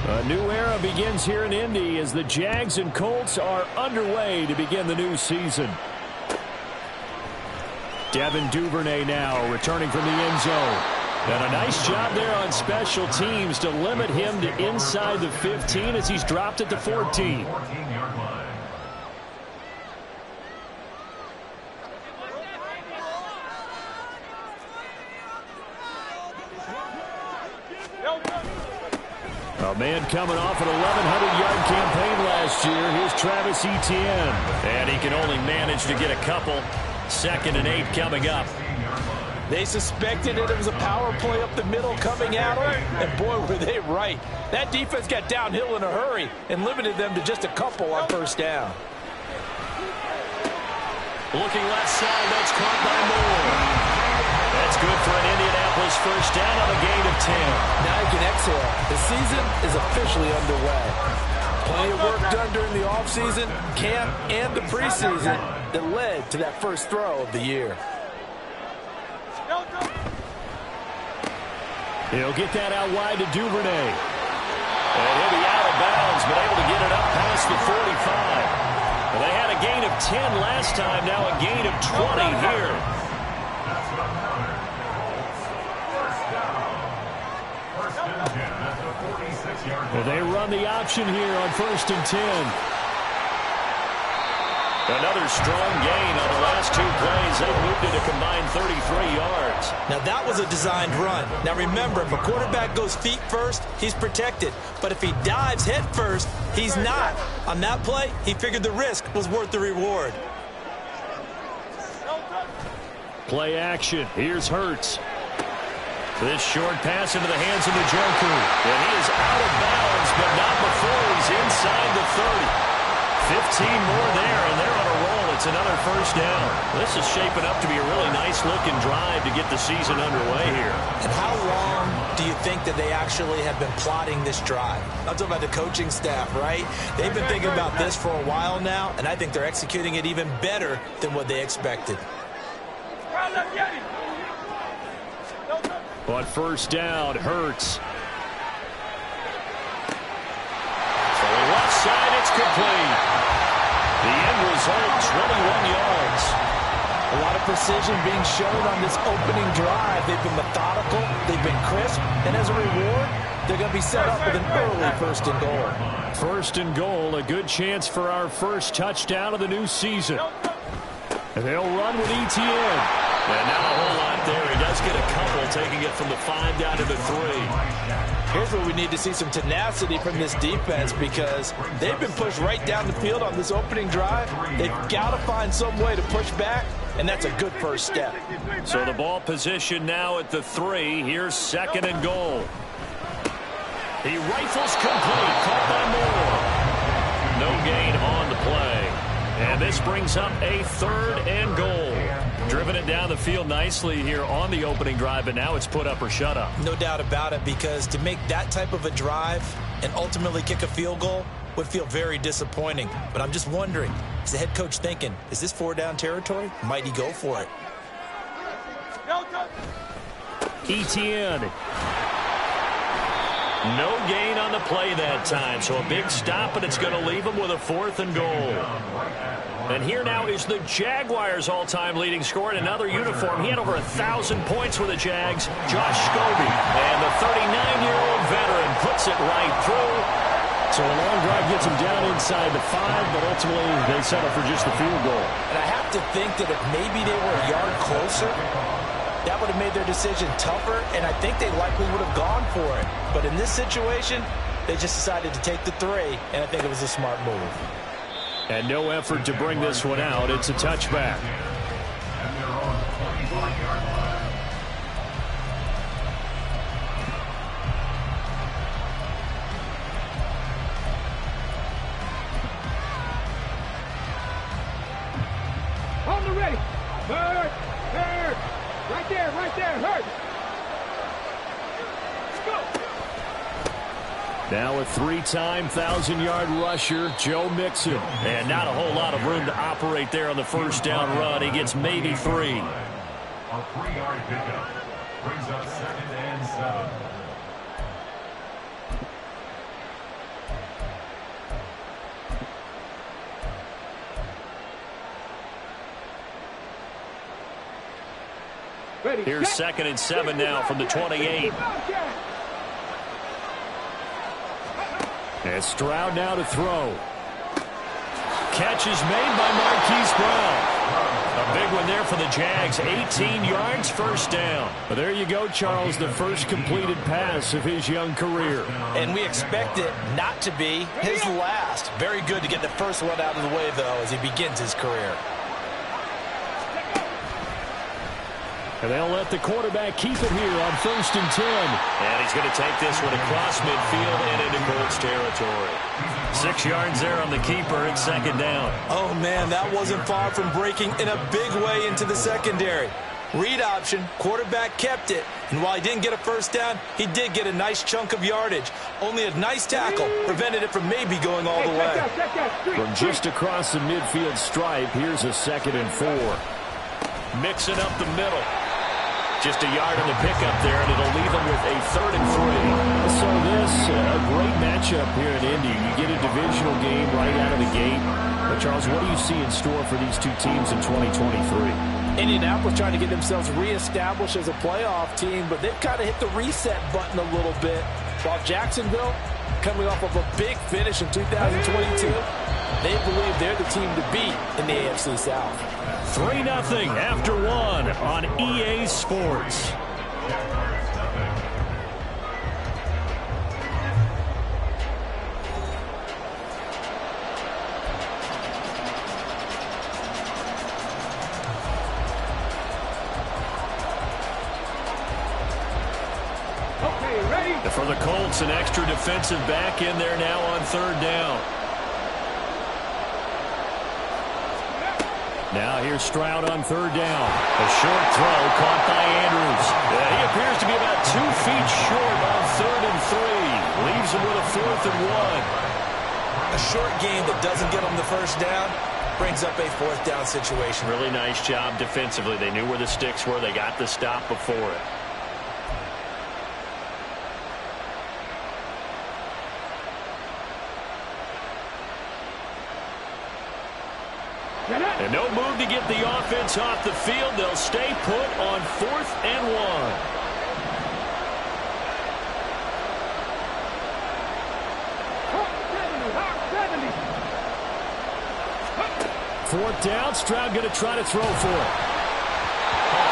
A new era begins here in Indy as the Jags and Colts are underway to begin the new season. Devin Duvernay now returning from the end zone. And a nice job there on special teams to limit him to inside the 15 as he's dropped at the 14. A man coming off an 1,100-yard campaign last year. Here's Travis Etienne. And he can only manage to get a couple. 2nd and 8 coming up. They suspected it was a power play up the middle coming at them, and boy, were they right. That defense got downhill in a hurry and limited them to just a couple on first down. Looking left side, that's caught by Moore. That's good for an Indianapolis first down on a gain of 10. Now you can exhale. The season is officially underway. Plenty of work done during the offseason, camp, and the preseason that led to that first throw of the year. He'll get that out wide to Duvernay. And he'll be out of bounds, but able to get it up past the 45. Well, they had a gain of 10 last time, now a gain of 20 here. Well, they run the option here on 1st and 10. Another strong gain on the last 2 plays. They moved it a combined 33 yards. Now, that was a designed run. Now, remember, if a quarterback goes feet first, he's protected. But if he dives head first, he's not. On that play, he figured the risk was worth the reward. Play action. Here's Hurts. This short pass into the hands of Njoku. And he is out of bounds, but not before he's inside the 30. 15 more there, and they're on a roll. It's another first down. This is shaping up to be a really nice-looking drive to get the season underway here. And how long do you think that they actually have been plotting this drive? I'm talking about the coaching staff, right? They've been thinking about this for a while now, and I think they're executing it even better than what they expected. But first down, Hurts. Left side, it's complete. The end result, 21 yards. A lot of precision being shown on this opening drive. They've been methodical, they've been crisp, and as a reward, they're going to be set up with an early 1st and goal. 1st and goal, a good chance for our first touchdown of the new season. And they'll run with Etienne. And not a whole lot there. He does get a couple, taking it from the 5 down to the 3. Here's where we need to see some tenacity from this defense because they've been pushed right down the field on this opening drive. They've got to find some way to push back, and that's a good first step. So the ball position now at the 3. Here's 2nd and goal. He rifles complete, caught by Moore. No gain on the play. And this brings up a 3rd and goal. Driven it down the field nicely here on the opening drive, but now it's put up or shut up. No doubt about it, because to make that type of a drive and ultimately kick a field goal would feel very disappointing. But I'm just wondering, is the head coach thinking, is this 4-down territory? Might he go for it? Etienne. No gain on the play that time, so a big stop, and it's going to leave him with a 4th and goal. And here now is the Jaguars' all-time leading scorer in another uniform. He had over 1,000 points with the Jags, Josh Scobie. And the 39-year-old veteran puts it right through. So a long drive gets him down inside the 5, but ultimately they settle for just the field goal. And I have to think that if maybe they were a yard closer, that would have made their decision tougher, and I think they likely would have gone for it. But in this situation, they just decided to take the 3, and I think it was a smart move. And no effort to bring this one out. It's a touchback. Hold it ready. Hurt. Right there, hurt. Let's go. Now a 3-time 1,000-yard rusher, Joe Mixon. And not a whole lot of room to operate there on the first down run. He gets maybe 3. A 3-yard pickup brings up 2nd and 7. Ready, Here's set. 2nd and 7 now from the 28. And Stroud now to throw. Catch is made by Marquise Brown. A big one there for the Jags. 18 yards, first down. Well, there you go, Charles, the first completed pass of his young career. And we expect it not to be his last. Very good to get the first one out of the way, though, as he begins his career. And they'll let the quarterback keep it here on 1st and 10. And he's going to take this one across midfield and into Colts territory. 6 yards there on the keeper. It's 2nd down. Oh, man, that wasn't far from breaking in a big way into the secondary. Read option, quarterback kept it. And while he didn't get a first down, he did get a nice chunk of yardage. Only a nice tackle prevented it from maybe going all the way. From just across the midfield stripe, here's a 2nd and 4. Mixing up the middle. Just a yard on the pickup there, and it'll leave them with a 3rd and 3. So this, a great matchup here in Indy. You get a divisional game right out of the gate. But, Charles, what do you see in store for these two teams in 2023? Indianapolis trying to get themselves reestablished as a playoff team, but they've kind of hit the reset button a little bit. While Jacksonville, coming off of a big finish in 2022, they believe they're the team to beat in the AFC South. 3-0 after 1 on EA Sports. Okay, ready? And for the Colts, an extra defensive back in there now on 3rd down. Now here's Stroud on 3rd down. A short throw caught by Andrews. Yeah, he appears to be about 2 feet short on 3rd and 3. Leaves him with a 4th and 1. A short game that doesn't get them the first down brings up a 4th down situation. Really nice job defensively. They knew where the sticks were. They got the stop before it. And no move to get the offense off the field. They'll stay put on 4th and 1. Fourth down, Stroud going to try to throw for it.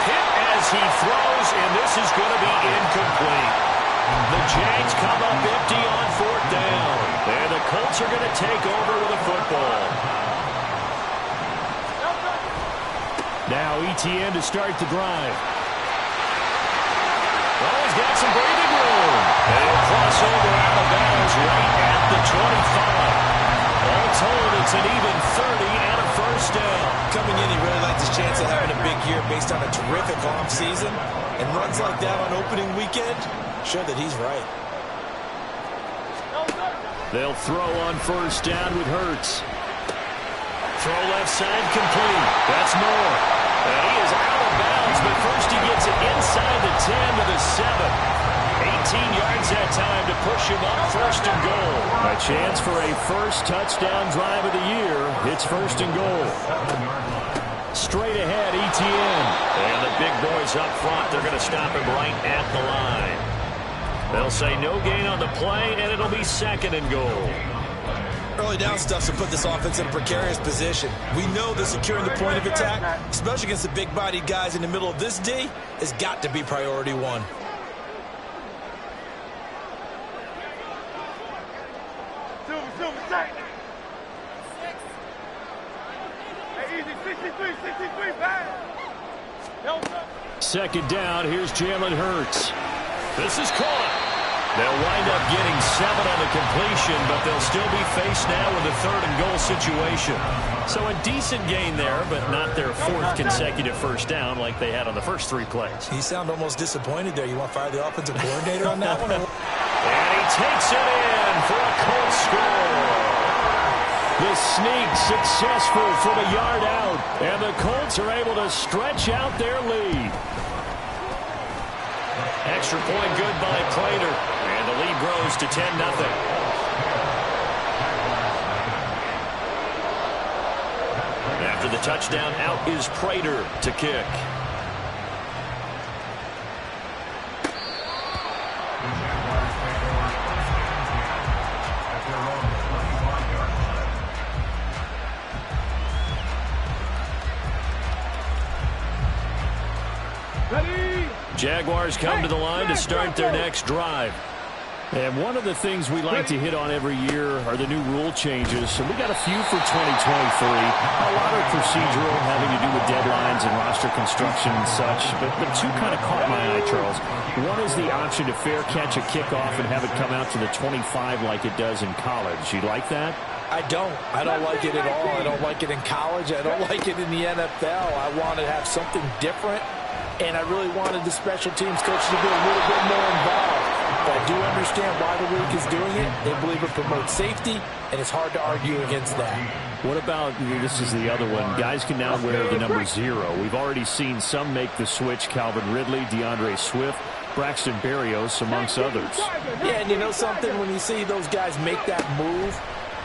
Hit as he throws, and this is going to be incomplete. The Jags come up empty on 4th down. And the Colts are going to take over with a football. Now ETN to start the drive. Well, he's got some breathing room. And he'll cross over out of bounds right at the 25. All told, it's an even 30 and a first down. Coming in, he really likes his chance of having a big year based on a terrific offseason. And runs like that on opening weekend show that he's right. They'll throw on 1st down with Hurts. Throw left side complete. That's Moore. And he is out of bounds, but first he gets it inside the 10 to the 7. 18 yards that time to push him up 1st and goal. A chance for a first touchdown drive of the year. It's 1st and goal. Straight ahead, ETN. And the big boys up front, they're going to stop him right at the line. They'll say no gain on the play, and it'll be 2nd and goal. Early down stuff to put this offense in a precarious position. We know that securing the point of attack, especially against the big-bodied guys in the middle of this D, has got to be priority 1. Silver, tight. 63, bad. 2nd down, here's Jalen Hurts. This is caught. They'll wind up getting 7 on the completion, but they'll still be faced now with a 3rd and goal situation. So a decent gain there, but not their 4th consecutive first down like they had on the first 3 plays. You sound almost disappointed there. You want to fire the offensive coordinator on that one? And he takes it in for a Colts score. The sneak successful from a yard out, and the Colts are able to stretch out their lead. Extra point good by Prater, and the lead grows to 10-0. After the touchdown, out is Prater to kick. Jaguars come to the line to start their next drive. And one of the things we like to hit on every year are the new rule changes. So we got a few for 2023. A lot of procedural, having to do with deadlines and roster construction and such. But two kind of caught my eye, Charles. One is the option to fair catch a kickoff and have it come out to the 25 like it does in college. You like that? I don't like it at all. I don't like it in college. I don't like it in the NFL. I want to have something different, and I really wanted the special teams coach to be a little bit more involved. But I do understand why the league is doing it. They believe it promotes safety, and it's hard to argue against that. What about, this is the other one, guys can now wear the number 0. We've already seen some make the switch, Calvin Ridley, DeAndre Swift, Braxton Berrios, amongst others. Yeah, and you know something? When you see those guys make that move,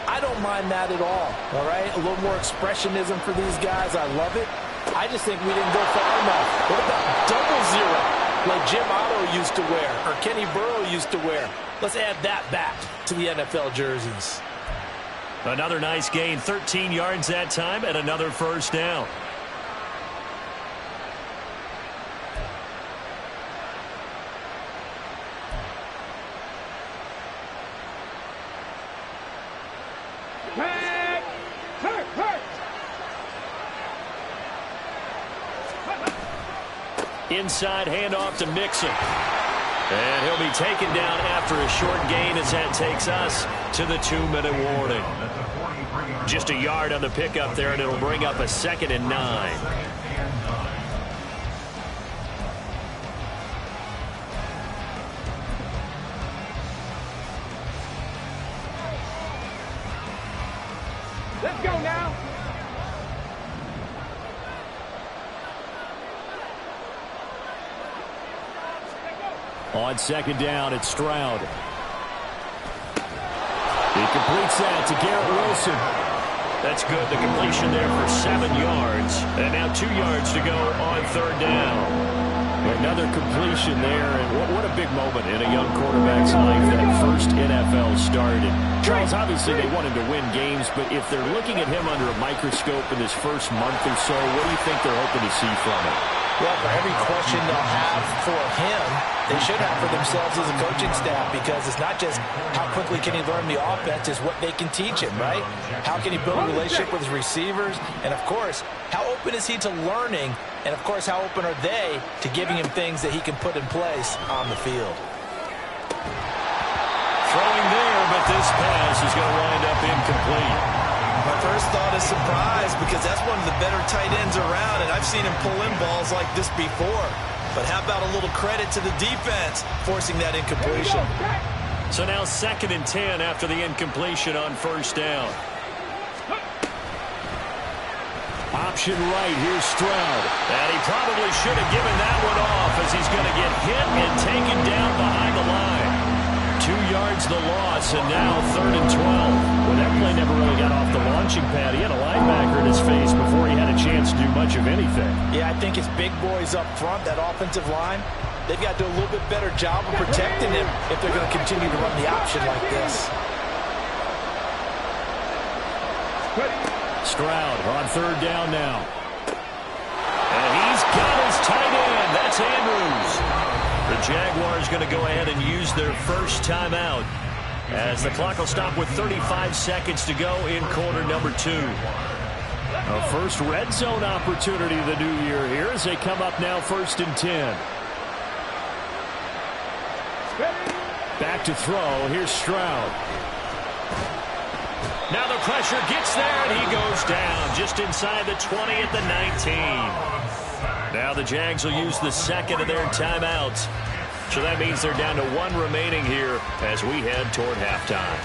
I don't mind that at all right? A little more expressionism for these guys. I love it. I just think we didn't go far enough. What about double 0? Like Jim Otto used to wear, or Kenny Burrow used to wear. Let's add that back to the NFL jerseys. Another nice gain, 13 yards that time, and another first down. Inside handoff to Mixon. And he'll be taken down after a short gain as that takes us to the 2-minute warning. Just a yard on the pickup there, and it'll bring up a 2nd and 9. Let's go now. On 2nd down, it's Stroud. He completes that to Garrett Wilson. That's good. The completion there for 7 yards. And now 2 yards to go on 3rd down. Another completion there, and what a big moment in a young quarterback's life, that first NFL start. And Charles, obviously they want him to win games, but if they're looking at him under a microscope in his first month or so, what do you think they're hoping to see from him? Well, for every question they'll have for him, they should have for themselves as a coaching staff, because it's not just how quickly can he learn the offense, it's what they can teach him, right? How can he build a relationship with his receivers? And, of course, how open is he to learning? And, of course, how open are they to giving him things that he can put in place on the field? Throwing there, but this pass is going to wind up incomplete. My first thought is surprise, because that's one of the better tight ends around, and I've seen him pull in balls like this before. But how about a little credit to the defense forcing that incompletion? So now 2nd and 10 after the incompletion on 1st down. Option right, here's Stroud. And he probably should have given that one off, as he's going to get hit and taken down behind the line. 2 yards the loss, and now 3rd and 12. Well, that play never really got off the launching pad. He had a linebacker in his face before he had a chance to do much of anything. Yeah, I think it's big boys up front, that offensive line. They've got to do a little bit better job of protecting him if they're going to continue to run the option like this. Stroud on 3rd down now. And he's got his tight end. That's Andrews. The Jaguars going to go ahead and use their first timeout, as the clock will stop with 35 seconds to go in quarter number 2. A first red zone opportunity of the new year here as they come up now 1st and 10. Back to throw. Here's Stroud. Now the pressure gets there, and he goes down just inside the 20 at the 19. Now the Jags will use the 2nd of their timeouts. So that means they're down to 1 remaining here as we head toward halftime.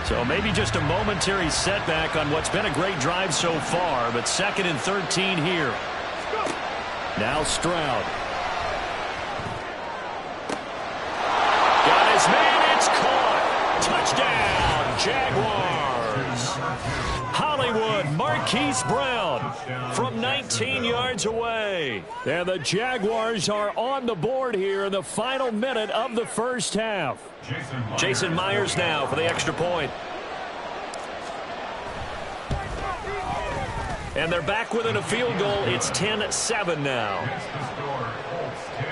So maybe just a momentary setback on what's been a great drive so far, but 2nd and 13 here. Now Stroud. Got his man, it's caught. Touchdown, Jaguars. Hollywood, Marquise Brown from 19 yards away. And the Jaguars are on the board here in the final minute of the first half. Jason Myers now for the extra point. And they're back within a field goal. It's 10-7 now. Next to score, Colts 10,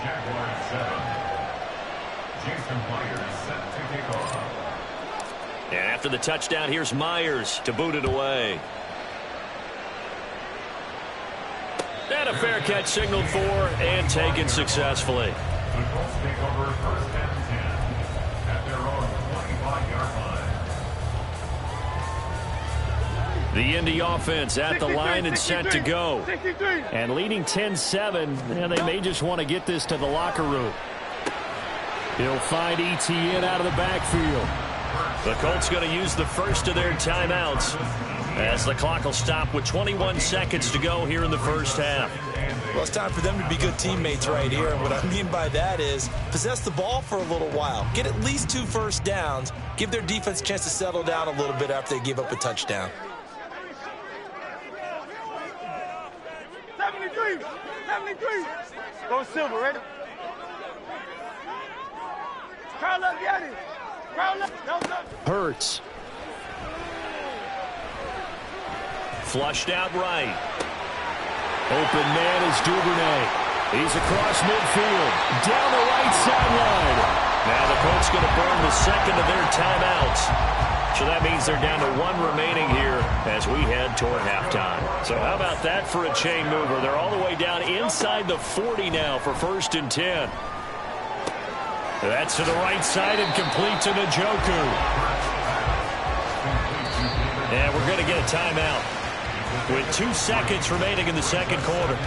Jaguars 7. Jason Myers set to kick off. And after the touchdown, here's Myers to boot it away. And a fair catch signaled for and taken successfully. The Colts take over first and 10 at their own 25-yard line. The Indy offense at the line and set to go. And leading 10-7, and they may just want to get this to the locker room. He'll find ETN out of the backfield. The Colts going to use the first of their timeouts as the clock will stop with 21 seconds to go here in the first half. Well, it's time for them to be good teammates right here. And what I mean by that is possess the ball for a little while. Get at least 2 first downs. Give their defense a chance to settle down a little bit after they give up a touchdown. 73. Go Silver, ready? Carl up, get it. Carl up. Hurts. Flushed out right. Open man is Duvernay. He's across midfield. Down the right sideline. Now the Colts going to burn the second of their timeouts. So that means they're down to 1 remaining here as we head toward halftime. So how about that for a chain mover? They're all the way down inside the 40 now for first and 10. That's to the right side and complete to Njoku. And we're going to get a timeout with 2 seconds remaining in the second quarter.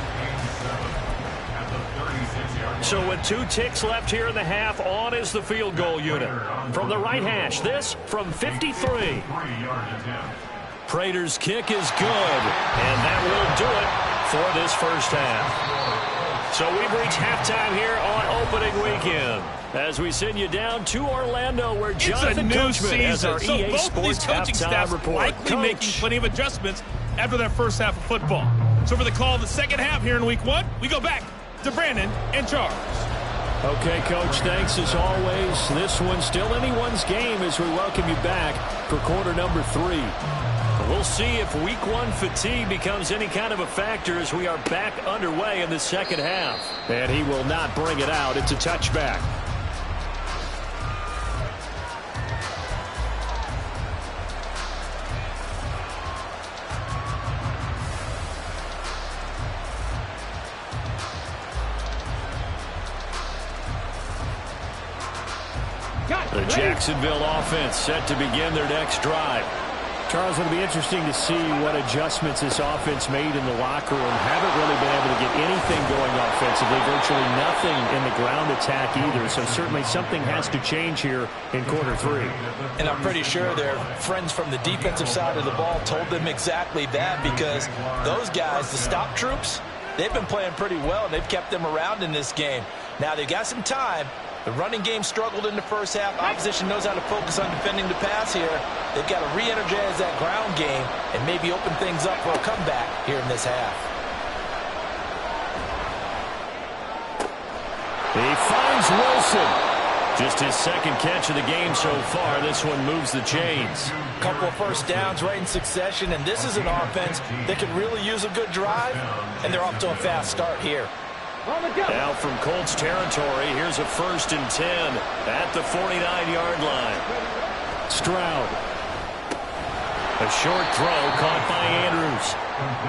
So with 2 ticks left here in the half, on is the field goal unit. From the right hash, this from 53. Prater's kick is good, and that will do it for this first half. So we've reached halftime here on opening weekend as we send you down to Orlando where Jonathan Coachman has our so EA both Sports of these coaching staffs report. likely making plenty of adjustments after their first half of football. So for the call of the second half here in week 1, we go back to Brandon and Charles. Okay, Coach, thanks as always. This one's still anyone's game as we welcome you back for quarter number 3. We'll see if week 1 fatigue becomes any kind of a factor as we are back underway in the second half. And he will not bring it out. It's a touchback. The Jacksonville offense set to begin their next drive. Charles, it'll be interesting to see what adjustments this offense made in the locker room. Haven't really been able to get anything going offensively, virtually nothing in the ground attack either. So certainly something has to change here in quarter 3. And I'm pretty sure their friends from the defensive side of the ball told them exactly that, because those guys, the stop troops, they've been playing pretty well, and they've kept them around in this game. Now they've got some time. The running game struggled in the first half. Opposition knows how to focus on defending the pass here. They've got to re-energize that ground game and maybe open things up for a comeback here in this half. He finds Wilson. Just his second catch of the game so far. This one moves the chains. Couple of first downs right in succession, and this is an offense that could really use a good drive, and they're off to a fast start here. Now from Colts territory, here's a first and 10 at the 49-yard line. Stroud. A short throw caught by Andrews.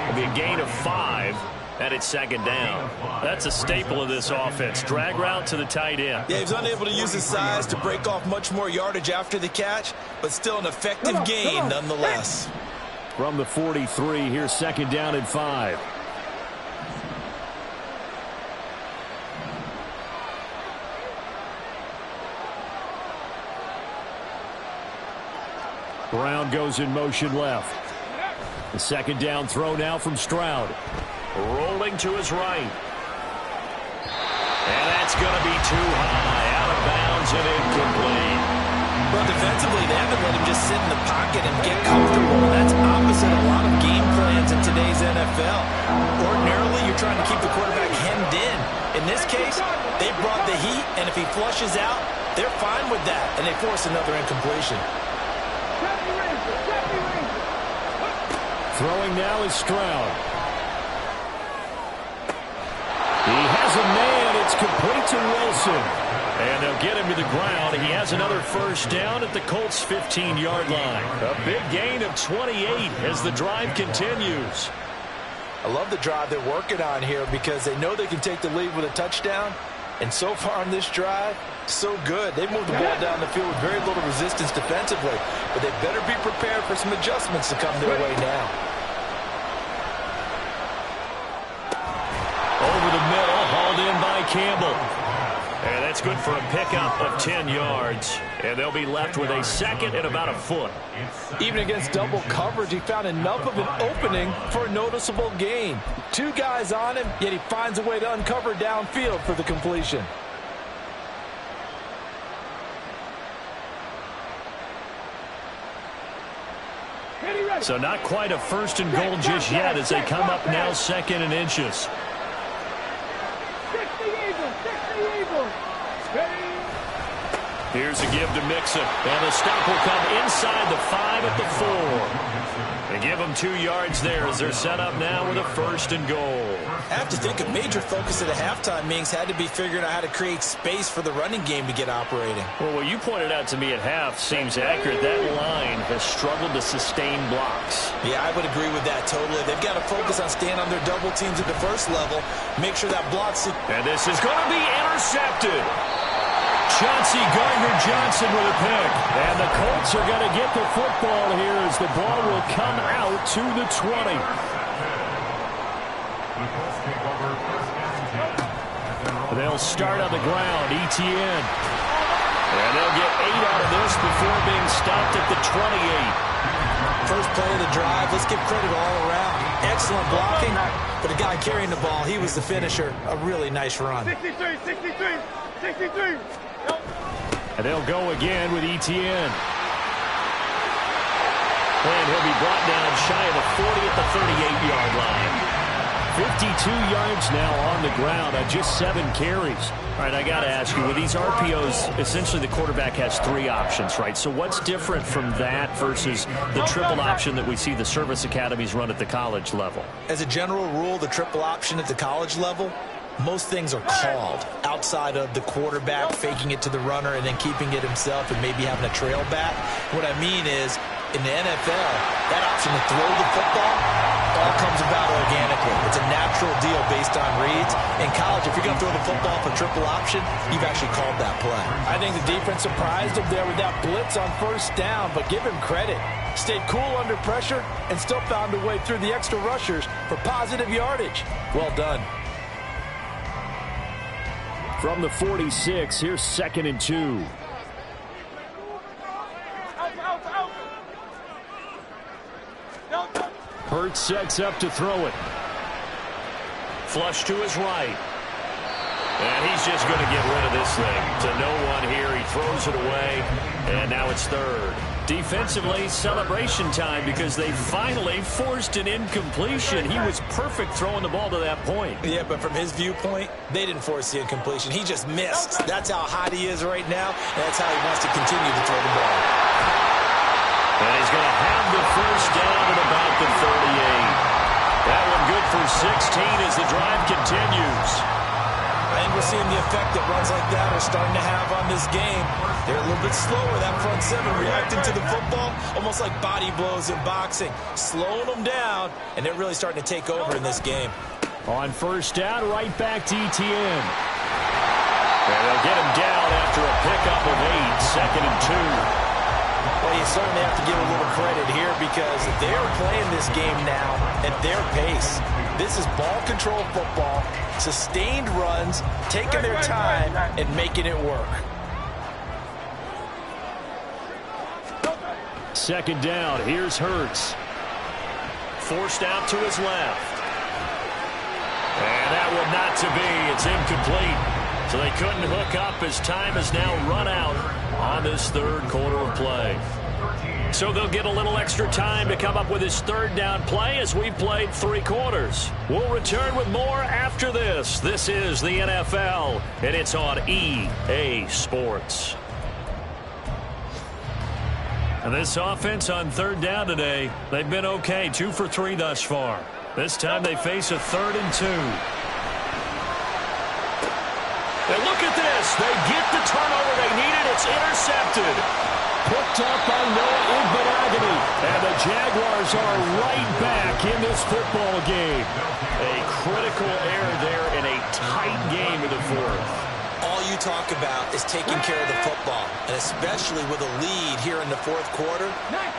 It'll be a gain of 5, and it's second down. That's a staple of this offense. Drag route to the tight end. Yeah, he was unable to use his size to break off much more yardage after the catch, but still an effective gain nonetheless. From the 43, here's second down and 5. Brown goes in motion left. The second down throw now from Stroud. Rolling to his right. And that's going to be too high. Out of bounds and incomplete. Well, defensively, they haven't let him just sit in the pocket and get comfortable. That's opposite a lot of game plans in today's NFL. Ordinarily, you're trying to keep the quarterback hemmed in. In this case, they brought the heat, and if he flushes out, they're fine with that, and they force another incompletion. Throwing now is Stroud. He has a man. It's complete to Wilson. And they'll get him to the ground. He has another first down at the Colts' 15-yard line. A big gain of 28 as the drive continues. I love the drive they're working on here because they know they can take the lead with a touchdown. And so far on this drive, so good. They moved the ball down the field with very little resistance defensively. But they better be prepared for some adjustments to come their way now. Over the middle, hauled in by Campbell. And that's good for a pickup of 10 yards. And they'll be left with a second and about a foot. Even against double coverage, he found enough of an opening for a noticeable gain. 2 guys on him, yet he finds a way to uncover downfield for the completion. So not quite a first and goal just yet as they come up now second and inches. Here's a give to Mixon. And the stop will come inside the 5 at the 4. They give them 2 yards there as they're set up now with a first and goal. I have to think a major focus at a halftime means had to be figuring out how to create space for the running game to get operating. Well, what you pointed out to me at half seems accurate. That line has struggled to sustain blocks. Yeah, I would agree with that totally. They've got to focus on staying on their double teams at the first level. Make sure that blocks. And this is going to be intercepted. Chauncey Gardner-Johnson with a pick. And the Colts are going to get the football here as the ball will come out to the 20. They'll start on the ground. Etienne. And they'll get 8 out of this before being stopped at the 28. First play of the drive. Let's give credit all around. Excellent blocking. But the guy carrying the ball, he was the finisher. A really nice run. 63, 63, 63. And they'll go again with Etienne. And he'll be brought down shy of the 40 at the 38-yard line. 52 yards now on the ground on just 7 carries. All right, I got to ask you, with these RPOs, essentially the quarterback has 3 options, right? So what's different from that versus the triple option that we see the service academies run at the college level? As a general rule, the triple option at the college level, most things are called outside of the quarterback faking it to the runner and then keeping it himself and maybe having a trail back. What I mean is, in the NFL, that option to throw the football all comes about organically. It's a natural deal based on reads. In college, if you're going to throw the football for triple option, you've actually called that play. I think the defense surprised him there with that blitz on first down, but give him credit. Stayed cool under pressure and still found a way through the extra rushers for positive yardage. Well done. From the 46, here's 2nd and 2. Hurts sets up to throw it. Flush to his right. And he's just going to get rid of this thing. To no one here. He throws it away. And now it's 3rd. Defensively, celebration time because they finally forced an incompletion. He was perfect throwing the ball to that point. Yeah, but from his viewpoint, they didn't force the incompletion. He just missed. That's how hot he is right now, and that's how he wants to continue to throw the ball. And he's going to have the first down at about the 38. That one good for 16 as the drive continues. I think we're seeing the effect that runs like that are starting to have on this game. They're a little bit slower, that front 7, reacting to the football, almost like body blows in boxing. Slowing them down, and they're really starting to take over in this game. On first down, right back to Etienne. And they'll get him down after a pickup of 8, 2nd and 2. Well, you certainly have to give a little credit here because they're playing this game now at their pace. This is ball control football, sustained runs, taking their time and making it work. 2nd down, here's Hurts. Forced out to his left. And that one not to be. It's incomplete. So they couldn't hook up as time has now run out on this 3rd quarter of play. So they'll get a little extra time to come up with his 3rd down play as we've played 3 quarters. We'll return with more after this. This is the NFL, and it's on EA Sports. And this offense on third down today, they've been okay, 2 for 3 thus far. This time they face a 3rd and 2. And look at this. They get the turnover they needed. It's intercepted. Picked up by Noah Igbinoghene. And the Jaguars are right back in this football game. A critical error there in a tight game in the 4th. All you talk about is taking care of the football, and especially with a lead here in the 4th quarter,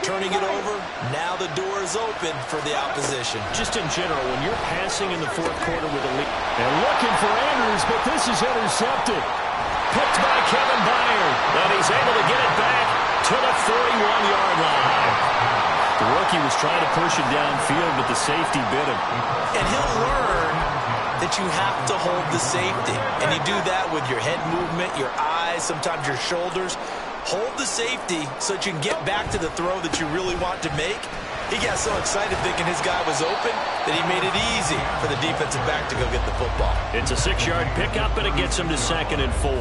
turning it over, now the door is open for the opposition. Just in general, when you're passing in the 4th quarter with a lead. And looking for Andrews, but this is intercepted. Picked by Kevin Byard, and he's able to get it back to the 41-yard line. The rookie was trying to push it downfield, but the safety bit him. And he'll learn that you have to hold the safety. And you do that with your head movement, your eyes, sometimes your shoulders. Hold the safety so that you can get back to the throw that you really want to make. He got so excited thinking his guy was open that he made it easy for the defensive back to go get the football. It's a 6-yard pickup, and it gets him to 2nd and 4.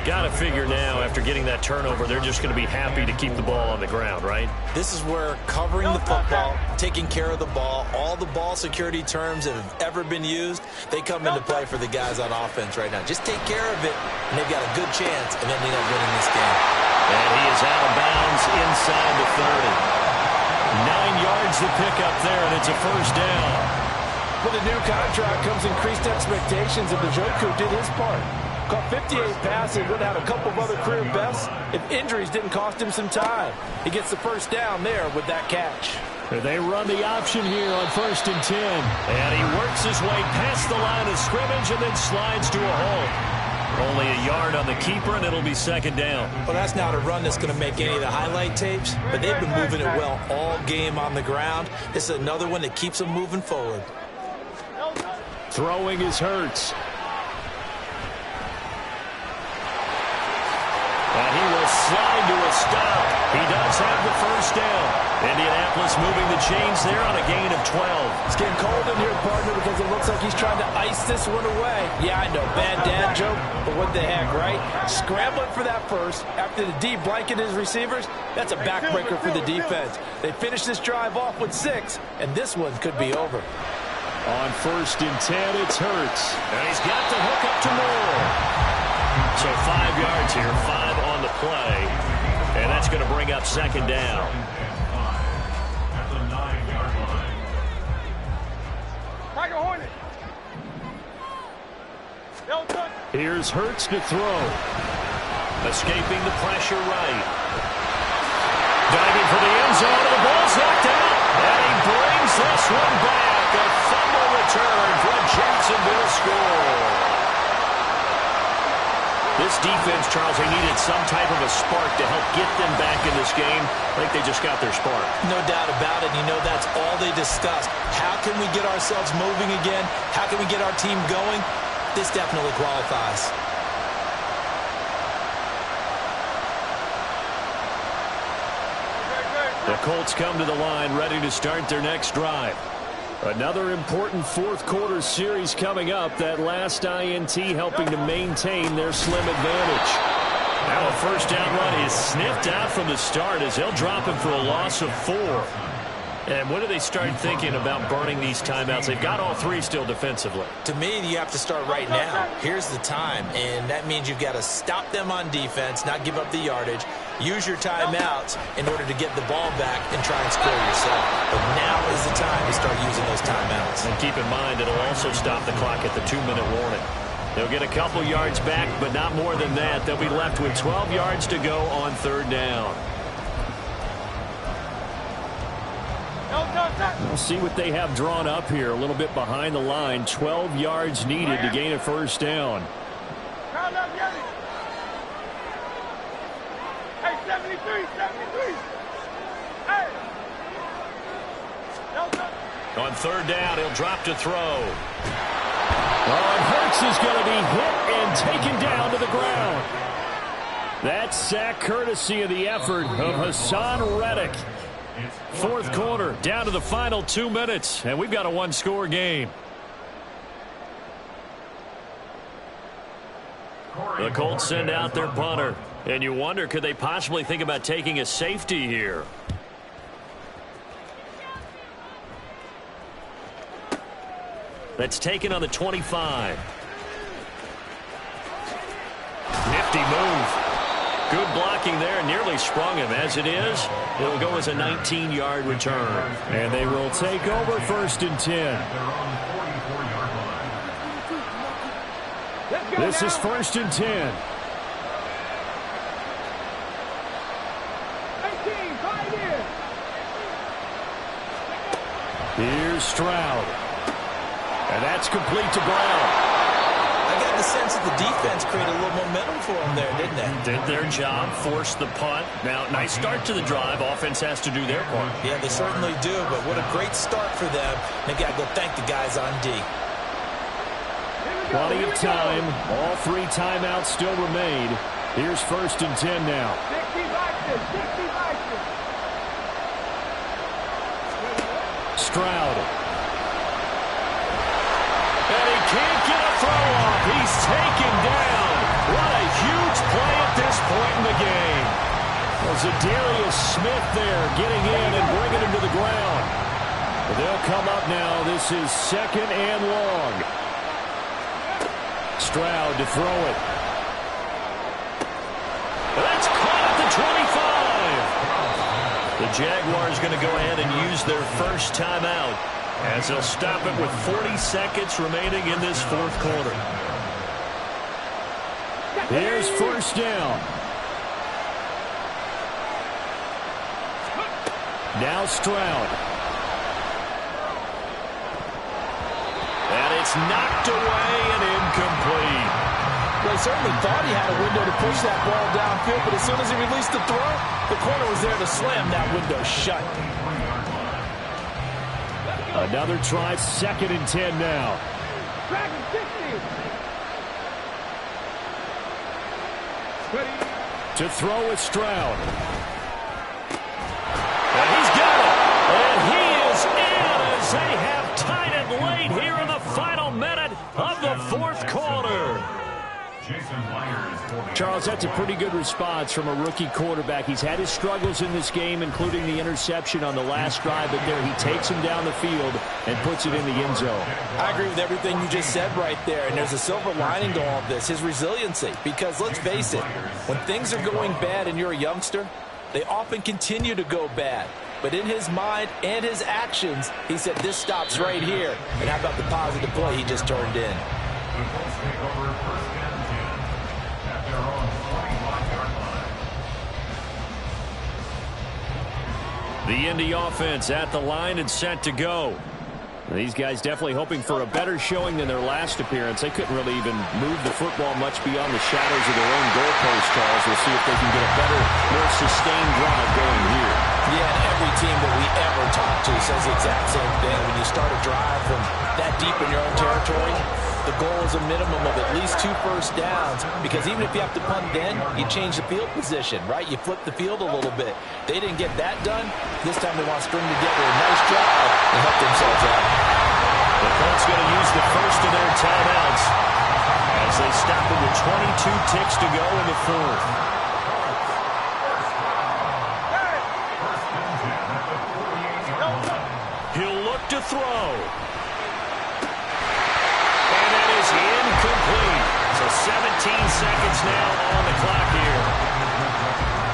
Got to figure now, after getting that turnover, they're just going to be happy to keep the ball on the ground, right? This is where covering the football, taking care of the ball, all the ball security terms that have ever been used, they come into play for the guys on offense right now. Just take care of it, and they've got a good chance of ending up winning this game. And he is out of bounds inside the 30. 9 yards to pick up there, and it's a 1st down. With a new contract comes increased expectations, and Njoku did his part. Caught 58 passes, would have had a couple of other career bests if injuries didn't cost him some time. He gets the 1st down there with that catch. They run the option here on 1st and 10. And he works his way past the line of scrimmage and then slides to a halt. Only a yard on the keeper, and it'll be 2nd down. Well, that's not a run that's going to make any of the highlight tapes, but they've been moving it well all game on the ground. This is another one that keeps them moving forward. Throwing is Hurts. And he will slide to a stop. He does have the 1st down. Indianapolis moving the chains there on a gain of 12. It's getting cold in here, partner, because it looks like he's trying to ice this one away. Yeah, I know, bad dad joke, but what the heck, right? Scrambling for that first after the D blanket his receivers, that's a backbreaker for the defense. They finish this drive off with 6, and this one could be over. On 1st and 10, it's Hurts. And he's got the hook up to Moore. So 5 yards here, 5 on the play. And that's going to bring up 2nd down. At the 9-yard line. Tiger Hornet. Here's Hurts to throw. Escaping the pressure right. Diving for the end zone, and the ball's knocked out. And he brings this one back. A fumble return for a Jacksonville score. This defense, Charles, they needed some type of a spark to help get them back in this game. I think they just got their spark. No doubt about it. You know, that's all they discussed. How can we get ourselves moving again? How can we get our team going? This definitely qualifies. The Colts come to the line ready to start their next drive. Another important 4th quarter series coming up. That last INT helping to maintain their slim advantage. Now a 1st down run is sniffed out from the start as they'll drop him for a loss of 4. And when do they start thinking about burning these timeouts? They've got all 3 still defensively. To me, you have to start right now. Here's the time, and that means you've got to stop them on defense, not give up the yardage, use your timeouts in order to get the ball back and try and score yourself. But now is the time to start using those timeouts. And keep in mind, it'll also stop the clock at the 2-minute warning. They'll get a couple yards back, but not more than that. They'll be left with 12 yards to go on 3rd down. We'll see what they have drawn up here. A little bit behind the line. 12 yards needed to gain a 1st down. Hey, 73, 73. Hey. On 3rd down, he'll drop to throw. Oh, and Hurts is going to be hit and taken down to the ground. That sack courtesy of the effort of Hassan Reddick. 4th quarter, down to the final 2 minutes, and we've got a 1-score game. The Colts send out their punter. And you wonder, could they possibly think about taking a safety here? That's taken on the 25. Nifty move. Good blocking there. Nearly sprung him. As it is, it'll go as a 19-yard return. And they will take over 1st and 10. This is 1st and 10. 18, 5 years. Here's Stroud. And that's complete to Brown. I got the sense that the defense created a little momentum for them there, didn't they? Did their job, forced the punt. Now, nice start to the drive. Offense has to do their part. Yeah, they certainly do, but what a great start for them. They got to go thank the guys on D. Plenty of time. All 3 timeouts still remain. Here's 1st and 10 now. 60 boxes, 60 boxes. Stroud. And he can't get a throw off. He's taken down. What a huge play at this point in the game. Well, Zadarius Smith there getting in and bringing him to the ground. But they'll come up now. This is 2nd and long. Stroud to throw it. That's caught at the 25. The Jaguars going to go ahead and use their first timeout, as they'll stop it with 40 seconds remaining in this 4th quarter. Here's 1st down. Now Stroud. And it's knocked away and incomplete. Well, he certainly thought he had a window to push that ball downfield, but as soon as he released the throw, the corner was there to slam that window shut. Another try, 2nd and 10 now. Dragon 60. To throw is Stroud. And he's got it. And he is in as they have tied it late here in the final minute of the 4th quarter. Charles, that's a pretty good response from a rookie quarterback. He's had his struggles in this game, including the interception on the last drive, but there he takes him down the field and puts it in the end zone. I agree with everything you just said right there, and there's a silver lining to all of this, his resiliency. Because let's face it, when things are going bad and you're a youngster, they often continue to go bad. But in his mind and his actions, he said, this stops right here. And how about the positive play he just turned in? The Colts take over 1st and 10 at their own 45-yard line. The Indy offense at the line and set to go. These guys definitely hoping for a better showing than their last appearance. They couldn't really even move the football much beyond the shadows of their own goalpost, Charles. We'll see if they can get a better, more sustained drive going here. Yeah, and every team that we ever talk to says the exact same thing. When you start a drive from that deep in your own territory, the goal is a minimum of at least 2 first downs, because even if you have to punt then, you change the field position, right? You flip the field a little bit. They didn't get that done. This time they want to string together a nice drive and help themselves out. The Colts going to use the first of their timeouts as they stop it with 22 ticks to go in the 4th. He'll look to throw. And that is incomplete. So 17 seconds now on the clock here.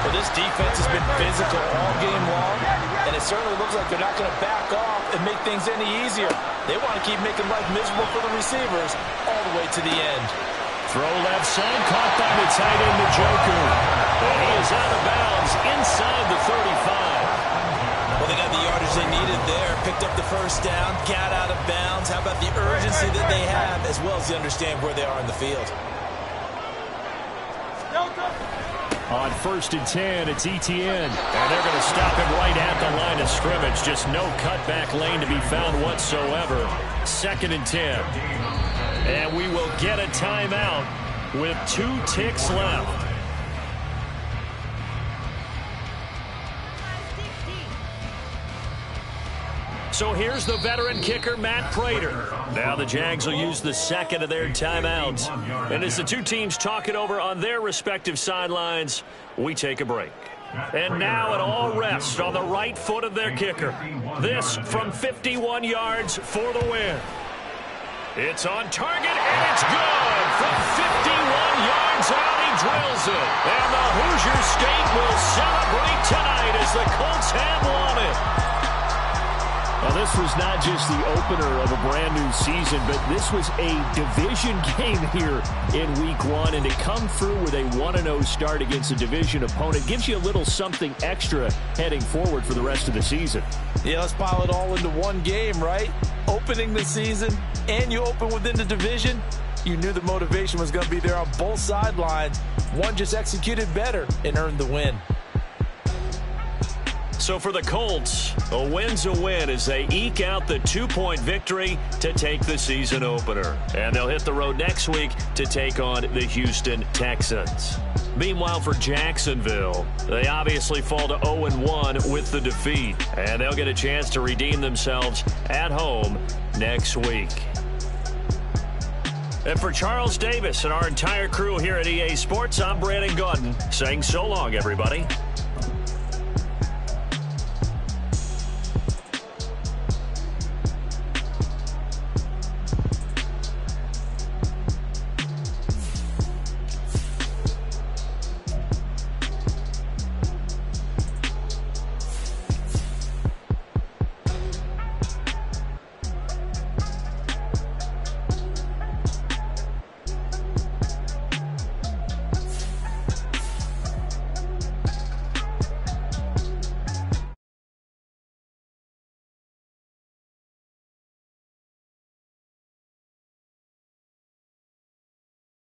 Well, this defense has been physical all game long, and it certainly looks like they're not going to back off and make things any easier. They want to keep making life miserable for the receivers all the way to the end. Throw left side, caught by the tight end, Njoku. And he is out of bounds inside the 35. Well, they got the yardage they needed there, picked up the first down, got out of bounds. How about the urgency that they have, as well as they understand where they are in the field? On 1st and 10, it's Etienne. And they're going to stop him right at the line of scrimmage. Just no cutback lane to be found whatsoever. 2nd and 10. And we will get a timeout with 2 ticks left. So here's the veteran kicker, Matt Prater. Now the Jags will use the second of their timeouts. And as the two teams talk it over on their respective sidelines, we take a break. And now it all rests on the right foot of their kicker. This from 51 yards for the win. It's on target, and it's good. From 51 yards out, he drills it. And the Hoosier State will celebrate tonight as the Colts have won it. Now, this was not just the opener of a brand-new season, but this was a division game here in Week 1, and to come through with a 1-0 start against a division opponent gives you a little something extra heading forward for the rest of the season. Yeah, let's pile it all into one game, right? Opening the season, and you open within the division. You knew the motivation was going to be there on both sidelines. One just executed better and earned the win. So for the Colts, a win's a win as they eke out the 2-point victory to take the season opener. And they'll hit the road next week to take on the Houston Texans. Meanwhile, for Jacksonville, they obviously fall to 0-1 with the defeat. And they'll get a chance to redeem themselves at home next week. And for Charles Davis and our entire crew here at EA Sports, I'm Brandon Gaudin saying so long, everybody.